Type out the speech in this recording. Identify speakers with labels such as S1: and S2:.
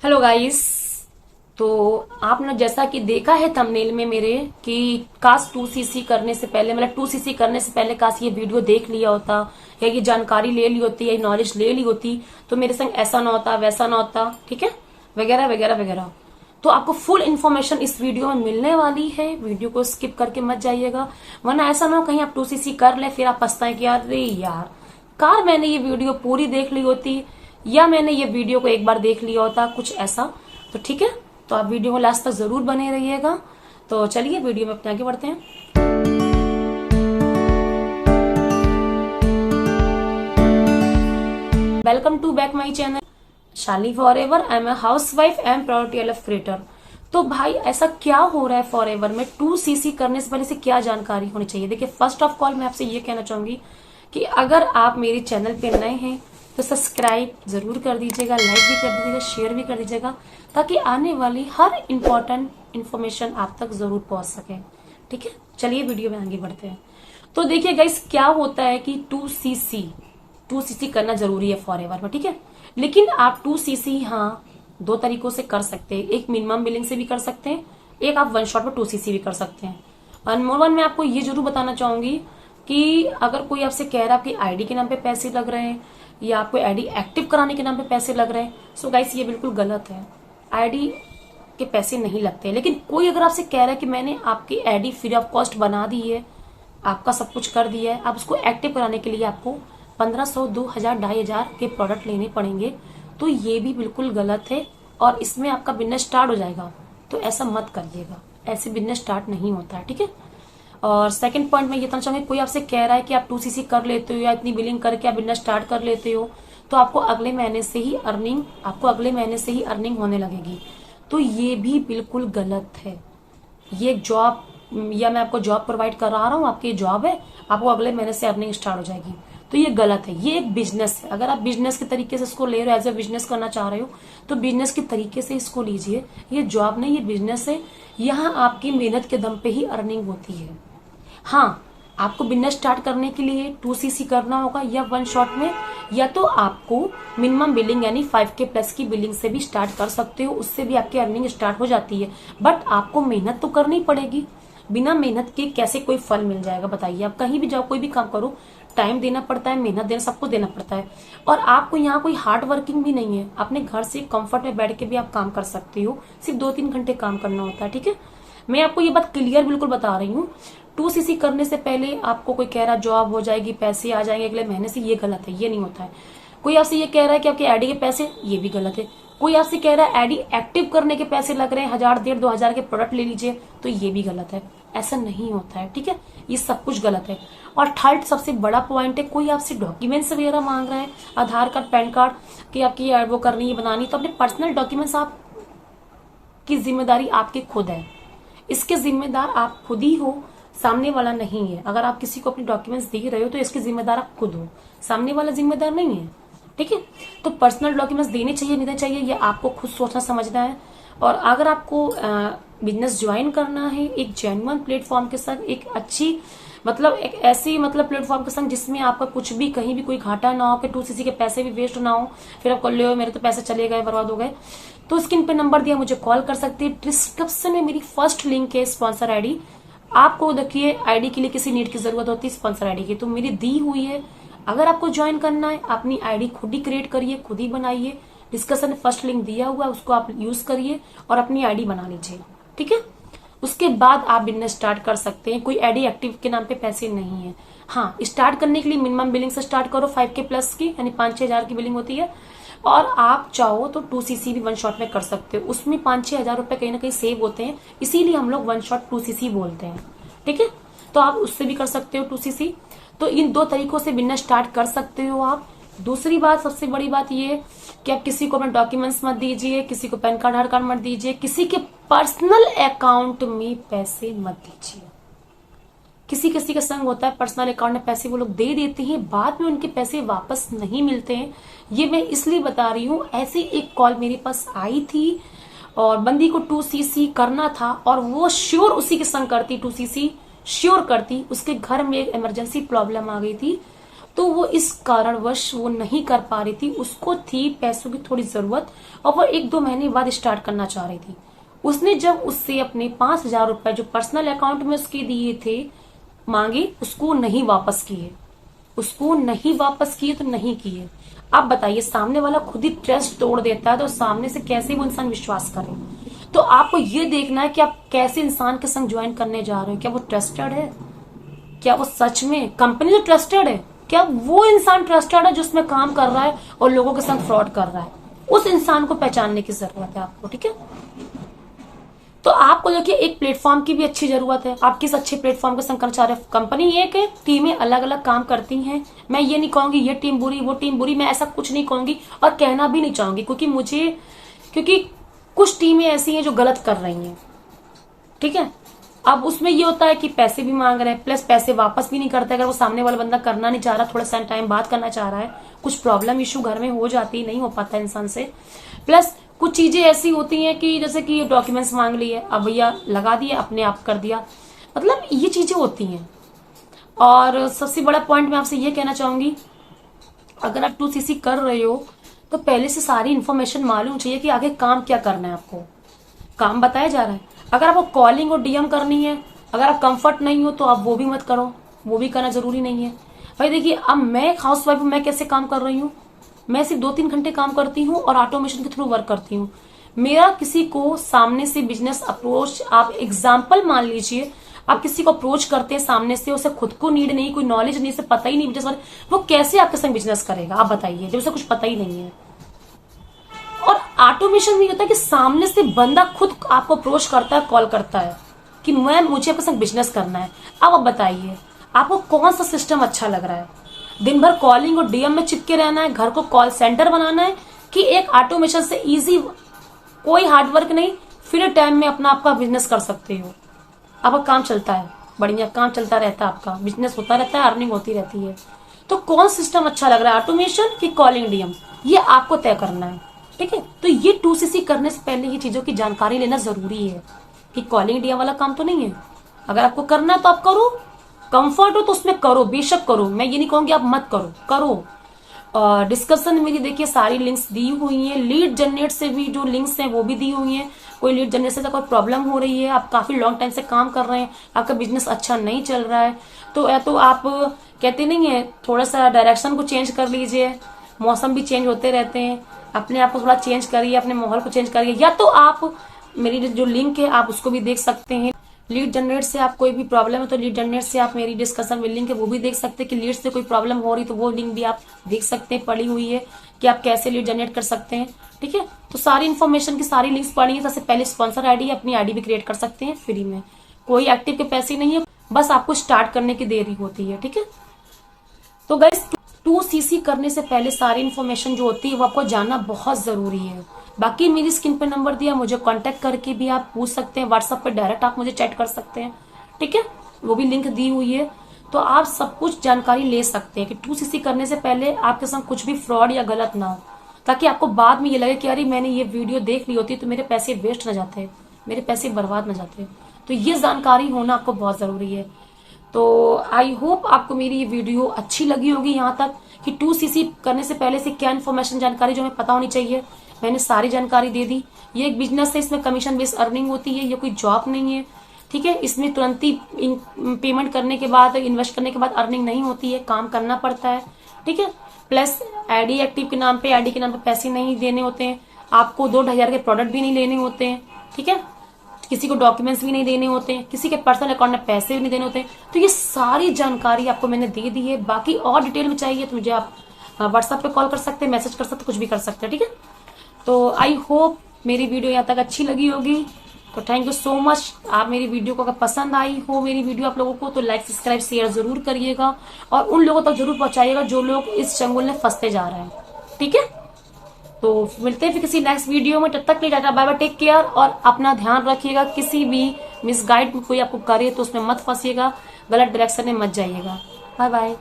S1: Hello guys. तो आपने जैसा कि देखा है थंबनेल में मेरे कि काश 2cc करने से पहले मतलब 2cc करने से पहले काश ये वीडियो देख लिया होता या ये जानकारी ले ली होती या नॉलेज ले ली होती तो मेरे संग ऐसा ना होता वैसा ना होता, ठीक है, वगैरह वगैरह वगैरह। तो आपको फुल इन्फॉर्मेशन इस वीडियो में मिलने वाली है, वीडियो को स्किप करके मत जाइएगा, वरना ऐसा ना हो कहीं आप 2cc कर ले फिर आप पछताएं कि अरे यार कार मैंने ये वीडियो पूरी देख ली होती या मैंने ये वीडियो को एक बार देख लिया होता, कुछ ऐसा। तो ठीक है, तो आप वीडियो में लास्ट तक जरूर बने रहिएगा। तो चलिए वीडियो में अपने आगे बढ़ते हैं। Welcome to back my channel Shali for ever. I am a housewife, I am proud TLF creator. तो भाई ऐसा क्या हो रहा है फॉर एवर में 2cc करने से पहले से क्या जानकारी होनी चाहिए? देखिए, फर्स्ट ऑफ ऑल मैं आपसे ये कहना चाहूंगी कि अगर आप मेरे चैनल पे नए हैं तो सब्सक्राइब जरूर कर दीजिएगा, लाइक भी कर दीजिएगा, शेयर भी कर दीजिएगा, ताकि आने वाली हर इंपॉर्टेंट इन्फॉर्मेशन आप तक जरूर पहुंच सके। ठीक है, चलिए वीडियो में आगे बढ़ते हैं। तो देखिए गाइस, क्या होता है कि 2cc करना जरूरी है फॉर एवर में, ठीक है। लेकिन आप 2cc हाँ दो तरीकों से कर सकते हैं, एक मिनिमम बिलिंग से भी कर सकते हैं, एक आप वन शॉट में 2cc भी कर सकते हैं। और नंबर वन मैं आपको ये जरूर बताना चाहूंगी कि अगर कोई आपसे कह रहा है आपकी आईडी के नाम पे पैसे लग रहे हैं या आपको आईडी एक्टिव कराने के नाम पे पैसे लग रहे हैं, सो गाइस ये बिल्कुल गलत है। आईडी के पैसे नहीं लगते। लेकिन कोई अगर आपसे कह रहा है कि मैंने आपकी आईडी फ्री ऑफ कॉस्ट बना दी है, आपका सब कुछ कर दिया है, आप उसको एक्टिव कराने के लिए आपको 1500, 2000, 2500 के प्रोडक्ट लेने पड़ेंगे, तो ये भी बिल्कुल गलत है और इसमें आपका बिजनेस स्टार्ट हो जाएगा। तो ऐसा मत करिएगा, ऐसे बिजनेस स्टार्ट नहीं होता है, ठीक है। और सेकंड पॉइंट में ये कहना चाहूंगी, कोई आपसे कह रहा है कि आप 2cc कर लेते हो या इतनी बिलिंग करके आप बिजनेस स्टार्ट कर लेते हो तो आपको अगले महीने से ही अर्निंग होने लगेगी, तो ये भी बिल्कुल गलत है। ये जॉब या मैं आपको जॉब प्रोवाइड करा रहा हूँ, आपकी जॉब है, आपको अगले महीने से अर्निंग स्टार्ट हो जाएगी, तो ये गलत है। ये एक बिजनेस है, अगर आप बिजनेस के तरीके से इसको ले रहे हो, एज ए बिजनेस करना चाह रहे हो तो बिजनेस के तरीके से इसको लीजिए। ये जॉब नहीं, ये बिजनेस है। यहाँ आपकी मेहनत के दम पे ही अर्निंग होती है। हाँ, आपको बिजनेस स्टार्ट करने के लिए 2cc करना होगा या वन शॉट में, या तो आपको मिनिमम बिलिंग यानी 5K प्लस की बिलिंग से भी स्टार्ट कर सकते हो, उससे भी आपकी अर्निंग स्टार्ट हो जाती है। बट आपको मेहनत तो करनी पड़ेगी, बिना मेहनत के कैसे कोई फल मिल जाएगा बताइए। आप कहीं भी जाओ, कोई भी काम करो, टाइम देना पड़ता है, मेहनत देना, सब कुछ देना पड़ता है। और आपको यहाँ कोई हार्ड वर्किंग भी नहीं है, अपने घर से कंफर्ट में बैठ के भी आप काम कर सकते हो, सिर्फ 2-3 घंटे काम करना होता है, ठीक है। मैं आपको ये बात क्लियर बिल्कुल बता रही हूँ। 2cc करने से पहले आपको कोई कह रहा जॉब हो जाएगी, पैसे आ जाएंगे अगले महीने से, ये गलत है, ये नहीं होता है। कोई आपसे ये कह रहा है कि आपके आईडी के पैसे, ये भी गलत है। कोई आपसे कह रहा है आईडी एक्टिव करने के पैसे लग रहे हैं, 1000, 1500, 2000 के प्रोडक्ट ले लीजिए, तो ये भी गलत है। ऐसा नहीं होता है, ठीक है, ये सब कुछ गलत है। और थर्ड सबसे बड़ा पॉइंट है, कोई आपसे डॉक्यूमेंट्स वगैरह मांग रहा है, आधार कार्ड, पैन कार्ड, कि आपकी वो करनी है, बनानी, तो अपने पर्सनल डॉक्यूमेंट्स आप की जिम्मेदारी आपकी खुद है, इसके जिम्मेदार आप खुद ही हो, सामने वाला नहीं है। अगर आप किसी को अपने डॉक्यूमेंट्स दे रहे हो तो इसके जिम्मेदार आप खुद हो, सामने वाला जिम्मेदार नहीं है, ठीक है। तो पर्सनल डॉक्यूमेंट्स देने चाहिए नहीं देने चाहिए ये आपको खुद सोचना समझना है। और अगर आपको बिजनेस ज्वाइन करना है एक जेन्युइन प्लेटफॉर्म के साथ, एक अच्छी मतलब एक ऐसी मतलब प्लेटफॉर्म के संग जिसमें आपका कुछ भी कहीं भी कोई घाटा ना हो, कि 2cc के पैसे भी वेस्ट ना हो, फिर आप कर लो मेरे तो पैसे चले गए, बर्बाद हो गए, तो स्क्रीन पे नंबर दिया, मुझे कॉल कर सकती है। डिस्क्रिप्शन में मेरी फर्स्ट लिंक है स्पॉन्सर आईडी। आपको देखिए आईडी के लिए किसी नीड की जरूरत होती है स्पॉन्सर आईडी की, तो मेरी दी हुई है। अगर आपको ज्वाइन करना है, अपनी आईडी खुद ही क्रिएट करिए, खुद ही बनाइए। डिस्कशन में फर्स्ट लिंक दिया हुआ है, उसको आप यूज करिए और अपनी आईडी बना लीजिए, ठीक है। उसके बाद आप बिजनेस स्टार्ट कर सकते हैं। कोई आईडी एक्टिव के नाम पे पैसे नहीं है। हाँ, स्टार्ट करने के लिए मिनिमम बिलिंग से स्टार्ट करो, 5K प्लस की, यानी 5-6 हजार की बिलिंग होती है। और आप चाहो तो 2cc भी वन शॉट में कर सकते हो, उसमें 5-6 हजार रुपए कहीं ना कहीं सेव होते हैं, इसीलिए हम लोग वन शॉट 2cc बोलते हैं, ठीक है। तो आप उससे भी कर सकते हो 2cc। तो इन दो तरीकों से बिजनेस स्टार्ट कर सकते हो आप। दूसरी बात, सबसे बड़ी बात ये कि आप किसी को अपने डॉक्यूमेंट्स मत दीजिए, किसी को पैन कार्ड, आधार कार्ड मत दीजिए, किसी के पर्सनल अकाउंट में पैसे मत दीजिए। किसी किसी का संग होता है पर्सनल अकाउंट में पैसे वो लोग दे देते हैं, बाद में उनके पैसे वापस नहीं मिलते हैं। ये मैं इसलिए बता रही हूँ, ऐसी एक कॉल मेरे पास आई थी और बंदी को 2cc करना था और वो श्योर उसी के संग करती, 2cc श्योर करती। उसके घर में एक इमरजेंसी प्रॉब्लम आ गई थी तो वो इस कारणवश वो नहीं कर पा रही थी, उसको थी पैसों की थोड़ी जरूरत और वो 1-2 महीने बाद स्टार्ट करना चाह रही थी। उसने जब उससे अपने 5,000 रुपए जो पर्सनल अकाउंट में उसके दिए थे मांगे, उसको नहीं वापस किए, उसको नहीं वापस किए तो नहीं किए। आप बताइए, सामने वाला खुद ही ट्रस्ट तोड़ देता है तो सामने से कैसे वो इंसान विश्वास करे। तो आपको ये देखना है कि आप कैसे इंसान के संग ज्वाइन करने जा रहे हो, क्या वो ट्रस्टेड है, क्या वो सच में कंपनी जो ट्रस्टेड है, क्या वो इंसान ट्रस्टेड है जो उसमें काम कर रहा है और लोगों के संग फ्रॉड कर रहा है। उस इंसान को पहचानने की जरूरत है आपको, ठीक है। तो आपको देखिए एक प्लेटफॉर्म की भी अच्छी जरूरत है, आप किस अच्छे प्लेटफॉर्म के संग करना चाह रहे हो। कंपनी एक है, टीमें अलग अलग काम करती हैं। मैं ये नहीं कहूंगी ये टीम बुरी वो टीम बुरी, मैं ऐसा कुछ नहीं कहूंगी और कहना भी नहीं चाहूंगी, क्योंकि कुछ टीमें ऐसी हैं जो गलत कर रही हैं, ठीक है। अब उसमें ये होता है कि पैसे भी मांग रहे हैं, प्लस पैसे वापस भी नहीं करते अगर वो सामने वाला बंदा करना नहीं चाह रहा, थोड़ा सा टाइम बाद करना चाह रहा है, कुछ प्रॉब्लम इशू घर में हो जाती, नहीं हो पाता इंसान से। प्लस कुछ चीजें ऐसी होती हैं कि जैसे कि डॉक्यूमेंट्स मांग लिए, अब भैया लगा दिए, अपने आप कर दिया, मतलब ये चीजें होती हैं। और सबसे बड़ा पॉइंट मैं आपसे ये कहना चाहूंगी, अगर आप 2CC कर रहे हो तो पहले से सारी इन्फॉर्मेशन मालूम चाहिए कि आगे काम क्या करना है। आपको काम बताया जा रहा है, अगर आपको कॉलिंग और डीएम करनी है, अगर आप कंफर्ट नहीं हो तो आप वो भी मत करो, वो भी करना जरूरी नहीं है। भाई देखिए, अब मैं एक हाउस वाइफ हूं, मैं कैसे काम कर रही हूँ, मैं सिर्फ 2-3 घंटे काम करती हूँ और ऑटोमेशन के थ्रू वर्क करती हूँ। मेरा किसी को सामने से बिजनेस अप्रोच, आप एग्जाम्पल मान लीजिए, आप किसी को अप्रोच करते हैं सामने से, उसे खुद को नीड नहीं, कोई नॉलेज नहीं, उसे पता ही नहीं बिजनेस, वो कैसे आपके संग बिजनेस करेगा, आप बताइए, जब उसे कुछ पता ही नहीं है। और ऑटोमेशन में होता है कि सामने से बंदा खुद आपको अप्रोच करता है, कॉल करता है कि मुझे आपके संग बिजनेस करना है। अब आप बताइए आपको कौन सा सिस्टम अच्छा लग रहा है, दिन भर कॉलिंग और डीएम में चिपके रहना है, घर को कॉल सेंटर बनाना है, कि एक ऑटोमेशन से इजी, कोई हार्डवर्क नहीं, फ्री टाइम में अपना आपका बिजनेस कर सकते हो। आपका काम चलता है, बढ़िया काम चलता रहता है, आपका बिजनेस होता रहता है, अर्निंग होती रहती है। तो कौन सिस्टम अच्छा लग रहा है, ऑटोमेशन कि कॉलिंग डीएम, ये आपको तय करना है, ठीक है। तो ये 2CC करने से पहले ये चीजों की जानकारी लेना जरूरी है कि कॉलिंग डीएम वाला काम तो नहीं है। अगर आपको करना है तो आप करो, कंफर्ट हो तो उसमें करो, बेशक करो, मैं ये नहीं कहूंगी आप मत करो, करो। डिस्कशन मेरी देखिए सारी लिंक्स दी हुई हैं, लीड जनरेट से भी जो लिंक्स हैं वो भी दी हुई हैं। कोई लीड जनरेट से कोई प्रॉब्लम हो रही है, आप काफी लॉन्ग टाइम से काम कर रहे हैं, आपका बिजनेस अच्छा नहीं चल रहा है, तो या तो आप कहते नहीं है थोड़ा सा डायरेक्शन को चेंज कर लीजिए, मौसम भी चेंज होते रहते हैं, अपने आप को थोड़ा चेंज करिए, अपने माहौल को चेंज करिए, या तो आप मेरी जो लिंक है आप उसको भी देख सकते हैं। लीड जनरेट से आप कोई भी प्रॉब्लम है तो लीड जनरेट से आप मेरी डिस्कशन में लिंक है वो भी देख सकते हैं कि लीड से कोई प्रॉब्लम हो रही तो वो लिंक भी आप देख सकते हैं, पड़ी हुई है कि आप कैसे लीड जनरेट कर सकते हैं, ठीक है। तो सारी इन्फॉर्मेशन की सारी लिंक्स पड़ी है। सबसे पहले स्पॉन्सर आईडी, अपनी आईडी भी क्रिएट कर सकते हैं फ्री में, कोई एक्टिव के पैसे नहीं है, बस आपको स्टार्ट करने की देरी होती है, ठीक है। तो गाइस 2CC करने से पहले सारी इन्फॉर्मेशन जो होती है वो आपको जानना बहुत जरूरी है। बाकी मेरी स्क्रीन पे नंबर दिया, मुझे कांटेक्ट करके भी आप पूछ सकते हैं, व्हाट्सएप पे डायरेक्ट आप मुझे चैट कर सकते हैं, ठीक है, वो भी लिंक दी हुई है। तो आप सब कुछ जानकारी ले सकते हैं कि 2CC करने से पहले आपके साथ कुछ भी फ्रॉड या गलत ना हो, ताकि आपको बाद में ये लगे कि अरे मैंने ये वीडियो देख ली होती तो मेरे पैसे वेस्ट ना जाते, मेरे पैसे बर्बाद ना जाते। तो ये जानकारी होना आपको बहुत जरूरी है। तो आई होप आपको मेरी ये वीडियो अच्छी लगी होगी यहाँ तक, कि 2CC करने से पहले से क्या इन्फॉर्मेशन जानकारी जो हमें पता होनी चाहिए, मैंने सारी जानकारी दे दी। ये एक बिजनेस है, इसमें कमीशन बेस्ड अर्निंग होती है, ये कोई जॉब नहीं है, ठीक है। इसमें तुरंत ही पेमेंट करने के बाद, इन्वेस्ट करने के बाद अर्निंग नहीं होती है, काम करना पड़ता है, ठीक है। प्लस आईडी एक्टिव के नाम पे, आईडी के नाम पे पैसे नहीं देने होते हैं आपको, 2,000 के प्रोडक्ट भी नहीं लेने होते हैं, ठीक है। किसी को डॉक्यूमेंट्स भी नहीं देने होते हैं, किसी के पर्सनल अकाउंट में पैसे भी नहीं देने होते हैं। तो ये सारी जानकारी आपको मैंने दे दी है। बाकी और डिटेल में चाहिए तो मुझे आप व्हाट्सएप पे कॉल कर सकते हैं, मैसेज कर सकते हैं, कुछ भी कर सकते हैं, ठीक है। तो आई होप मेरी वीडियो यहाँ तक अच्छी लगी होगी। तो थैंक यू सो मच। आप मेरी वीडियो को अगर पसंद आई हो मेरी वीडियो आप लोगों को, तो लाइक सब्सक्राइब शेयर जरूर करिएगा और उन लोगों तक जरूर पहुंचाइएगा जो लोग इस चंगुल में फंसते जा रहे हैं, ठीक है। तो मिलते हैं फिर किसी नेक्स्ट वीडियो में, तब तक के लिए tata bye bye, take care और अपना ध्यान रखिएगा। किसी भी मिसगाइड कोई आपको करे तो उसमें मत फंसिएगा, गलत डायरेक्शन में मत जाइएगा। Bye bye.